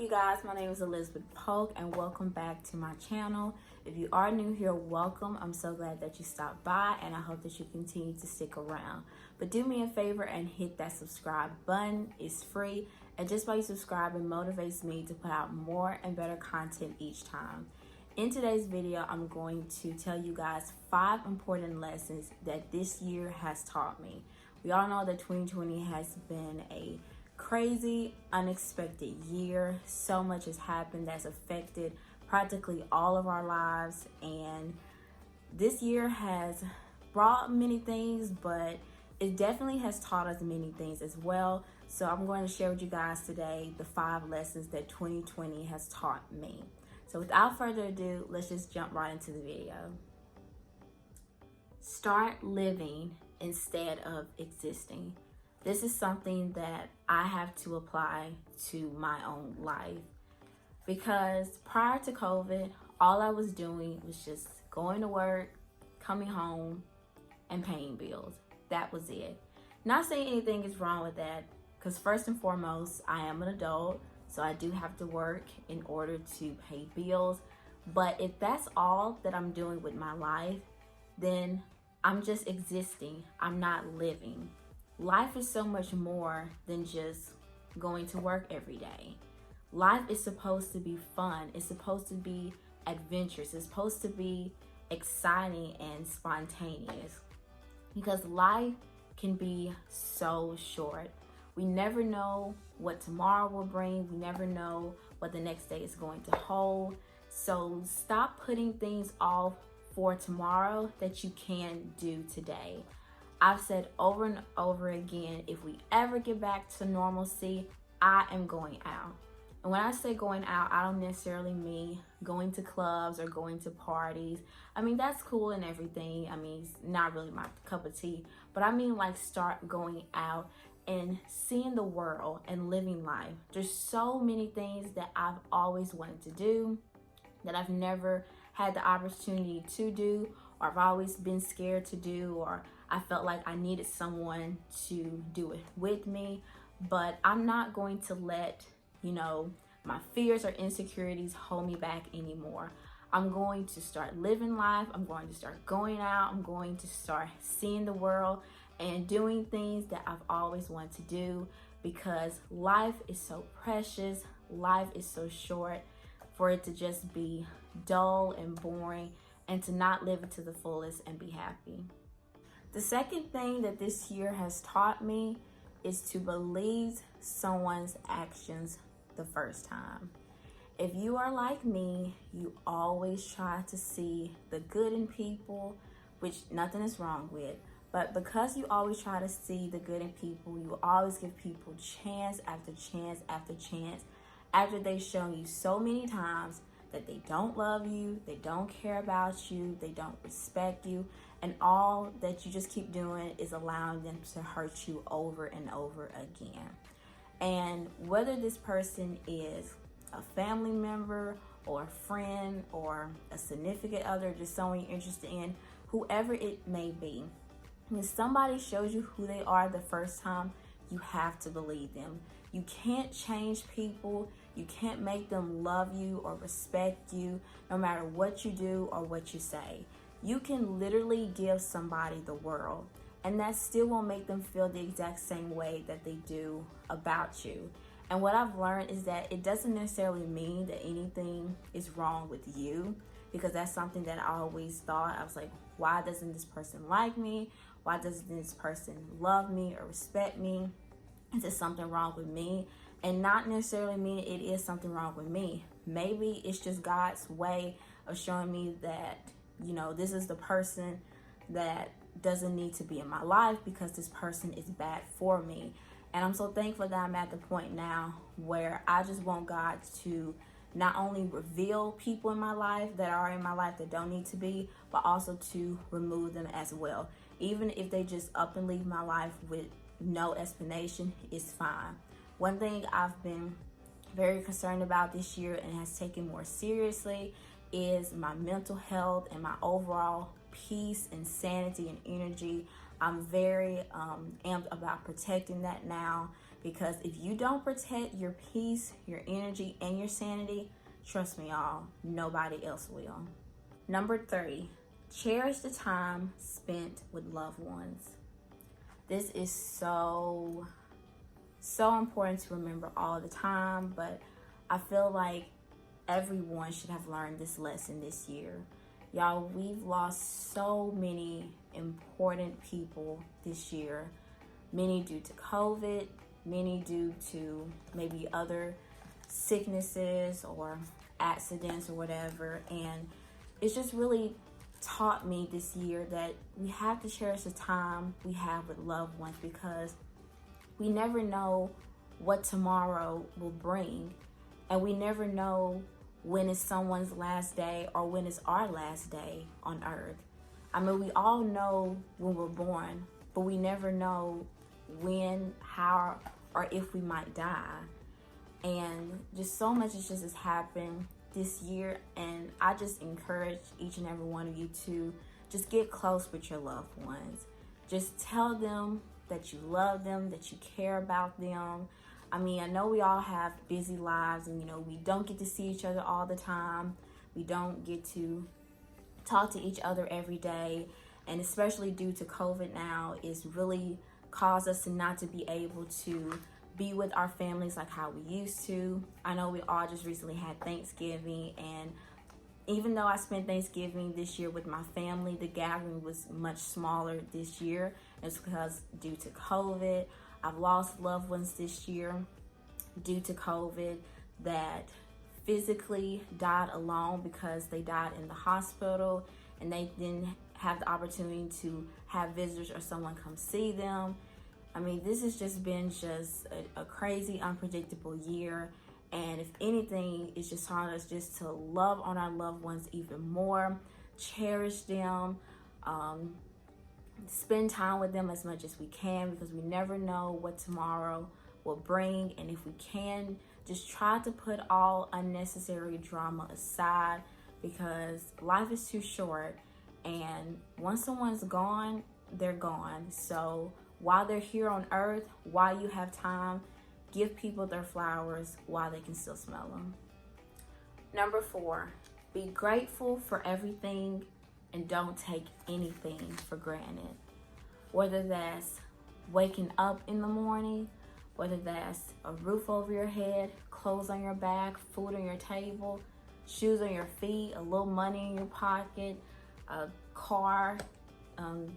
you guys, my name is Elizabeth Polk and welcome back to my channel. If you are new here, welcome. I'm so glad that you stopped by and I hope that you continue to stick around. But do me a favor and hit that subscribe button. It's free, and just by you subscribing motivates me to put out more and better content each time. In today's video, I'm going to tell you guys 5 important lessons that this year has taught me. We all know that 2020 has been a crazy, unexpected year. So much has happened that's affected practically all of our lives, and this year has brought many things, but it definitely has taught us many things as well. So I'm going to share with you guys today the 5 lessons that 2020 has taught me. So without further ado, let's just jump right into the video. Start living instead of existing. This is something that I have to apply to my own life, because prior to COVID, all I was doing was just going to work, coming home, and paying bills. That was it. Not saying anything is wrong with that, because first and foremost, I am an adult, so I do have to work in order to pay bills. But if that's all that I'm doing with my life, then I'm just existing. I'm not living. Life is so much more than just going to work every day. Life is supposed to be fun. It's supposed to be adventurous. It's supposed to be exciting and spontaneous, because life can be so short. We never know what tomorrow will bring. We never know what the next day is going to hold. So stop putting things off for tomorrow that you can do today. I've said over and over again, if we ever get back to normalcy, I am going out. And when I say going out, I don't necessarily mean going to clubs or going to parties. I mean, that's cool and everything. I mean, it's not really my cup of tea. But I mean, like, start going out and seeing the world and living life. There's so many things that I've always wanted to do that I've never had the opportunity to do, or I've always been scared to do, or I felt like I needed someone to do it with me. But I'm not going to let, my fears or insecurities hold me back anymore. I'm going to start living life. I'm going to start going out. I'm going to start seeing the world and doing things that I've always wanted to do, because life is so precious. Life is so short for it to just be dull and boring and to not live it to the fullest and be happy. The second thing that this year has taught me is to believe someone's actions the first time. If you are like me, you always try to see the good in people, which nothing is wrong with. But because you always try to see the good in people, you always give people chance after chance after chance, after they've shown you so many times that they don't love you, they don't care about you, they don't respect you, and all that you just keep doing is allowing them to hurt you over and over again. And whether this person is a family member or a friend or a significant other, just someone you're interested in, whoever it may be, when somebody shows you who they are the first time, you have to believe them. You can't change people. You can't make them love you or respect you, no matter what you do or what you say. You can literally give somebody the world, and that still won't make them feel the exact same way that they do about you. And what I've learned is that it doesn't necessarily mean that anything is wrong with you, because that's something that I always thought. I was like, why doesn't this person like me? Why doesn't this person love me or respect me? Is there something wrong with me? And not necessarily mean it is something wrong with me. Maybe it's just God's way of showing me that, this is the person that doesn't need to be in my life, because this person is bad for me. And I'm so thankful that I'm at the point now where I just want God to not only reveal people in my life that are in my life that don't need to be, but also to remove them as well. Even if they just up and leave my life with no explanation, it's fine. One thing I've been very concerned about this year and has taken more seriously is my mental health and my overall peace and sanity and energy. I'm very amped about protecting that now, Because if you don't protect your peace, your energy, and your sanity, trust me, y'all, nobody else will. Number 3, cherish the time spent with loved ones. This is so important to remember all the time, but I feel like everyone should have learned this lesson this year. Y'all, we've lost so many important people this year. Many due to COVID, many due to maybe other sicknesses or accidents or whatever. And it's just really taught me this year that we have to cherish the time we have with loved ones, because we never know what tomorrow will bring, and we never know when it's someone's last day or when it's our last day on earth. I mean, we all know when we're born, but we never know when, how, or if we might die. And just so much has happened this year, and I just encourage each and every one of you to just get close with your loved ones. Just tell them that you love them, that you care about them. I mean, I know we all have busy lives, and we don't get to see each other all the time. We don't get to talk to each other every day, and especially due to COVID now, it's really caused us to not to be able to be with our families like how we used to. I know we all just recently had Thanksgiving, and even though I spent Thanksgiving this year with my family, the gathering was much smaller this year. It's because due to COVID, I've lost loved ones this year due to COVID that physically died alone because they died in the hospital and they didn't have the opportunity to have visitors or someone come see them. I mean, this has just been a crazy, unpredictable year. And if anything, it's just taught us just to love on our loved ones even more, cherish them, spend time with them as much as we can, because we never know what tomorrow will bring. And if we can, just try to put all unnecessary drama aside, because life is too short. And once someone's gone, they're gone. So while they're here on earth, while you have time, give people their flowers while they can still smell them. Number 4, be grateful for everything and don't take anything for granted. Whether that's waking up in the morning, whether that's a roof over your head, clothes on your back, food on your table, shoes on your feet, a little money in your pocket, a car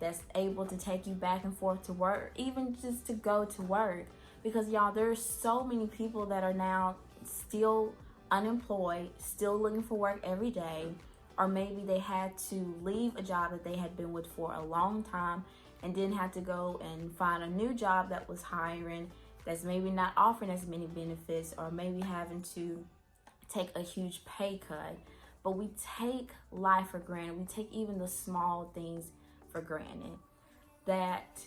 that's able to take you back and forth to work, even just to go to work. Because y'all, there's so many people that are now still unemployed, still looking for work every day, or maybe they had to leave a job that they had been with for a long time and then had to go and find a new job that was hiring, that's maybe not offering as many benefits, or maybe having to take a huge pay cut. But we take life for granted. We take even the small things for granted. That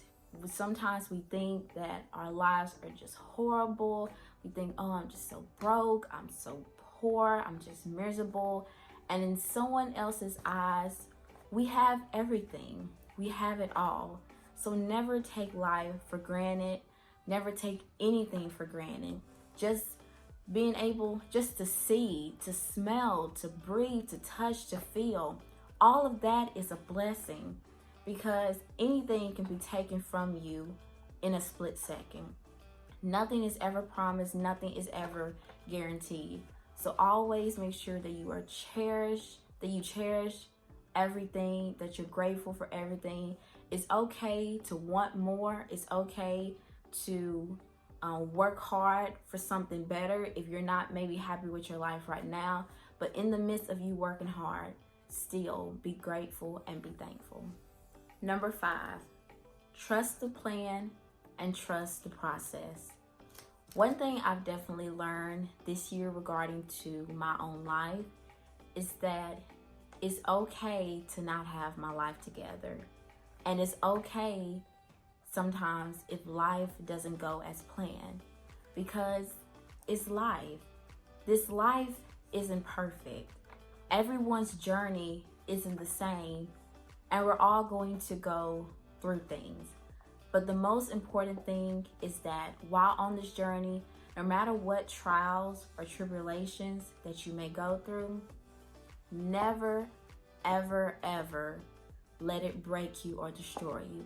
sometimes we think that our lives are just horrible. We think, oh, I'm just so broke, I'm so poor, I'm just miserable. And in someone else's eyes, we have everything. We have it all. So never take life for granted. Never take anything for granted. Just being able just to see, to smell, to breathe, to touch, to feel, all of that is a blessing, because anything can be taken from you in a split second. Nothing is ever promised, nothing is ever guaranteed. So always make sure that you are cherished, that you cherish everything, that you're grateful for everything. It's okay to want more. It's okay to work hard for something better if you're not maybe happy with your life right now. But in the midst of you working hard, still be grateful and be thankful. Number 5, trust the plan and trust the process. One thing I've definitely learned this year regarding to my own life is that it's okay to not have my life together. And it's okay sometimes if life doesn't go as planned, because it's life. This life isn't perfect. Everyone's journey isn't the same, and we're all going to go through things. But the most important thing is that while on this journey, no matter what trials or tribulations that you may go through, never, ever, ever let it break you or destroy you.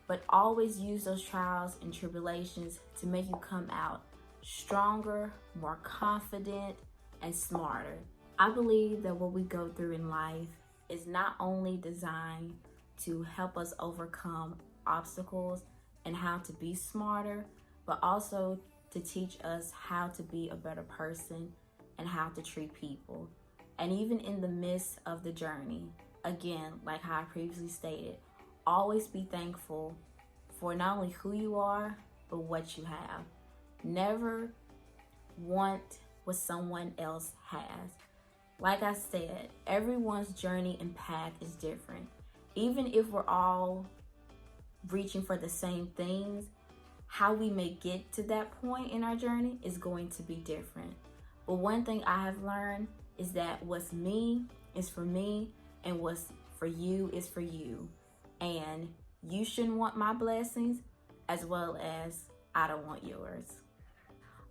But always use those trials and tribulations to make you come out stronger, more confident, and smarter. I believe that what we go through in life is not only designed to help us overcome obstacles and how to be smarter, but also to teach us how to be a better person and how to treat people. And even in the midst of the journey, again, like how I previously stated, always be thankful for not only who you are, but what you have. Never want what someone else has. Like I said, everyone's journey and path is different. Even if we're all reaching for the same things, how we may get to that point in our journey is going to be different. But one thing I have learned is that what's me is for me, and what's for you is for you. And you shouldn't want my blessings as well as I don't want yours.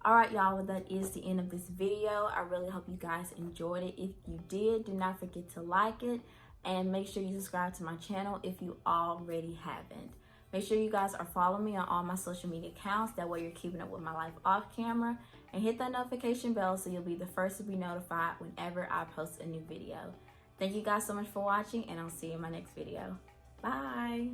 All right, y'all, well, that is the end of this video. I really hope you guys enjoyed it. If you did, do not forget to like it and make sure you subscribe to my channel if you already haven't. Make sure you guys are following me on all my social media accounts. That way you're keeping up with my life off camera. And hit that notification bell so you'll be the first to be notified whenever I post a new video. Thank you guys so much for watching, and I'll see you in my next video. Bye.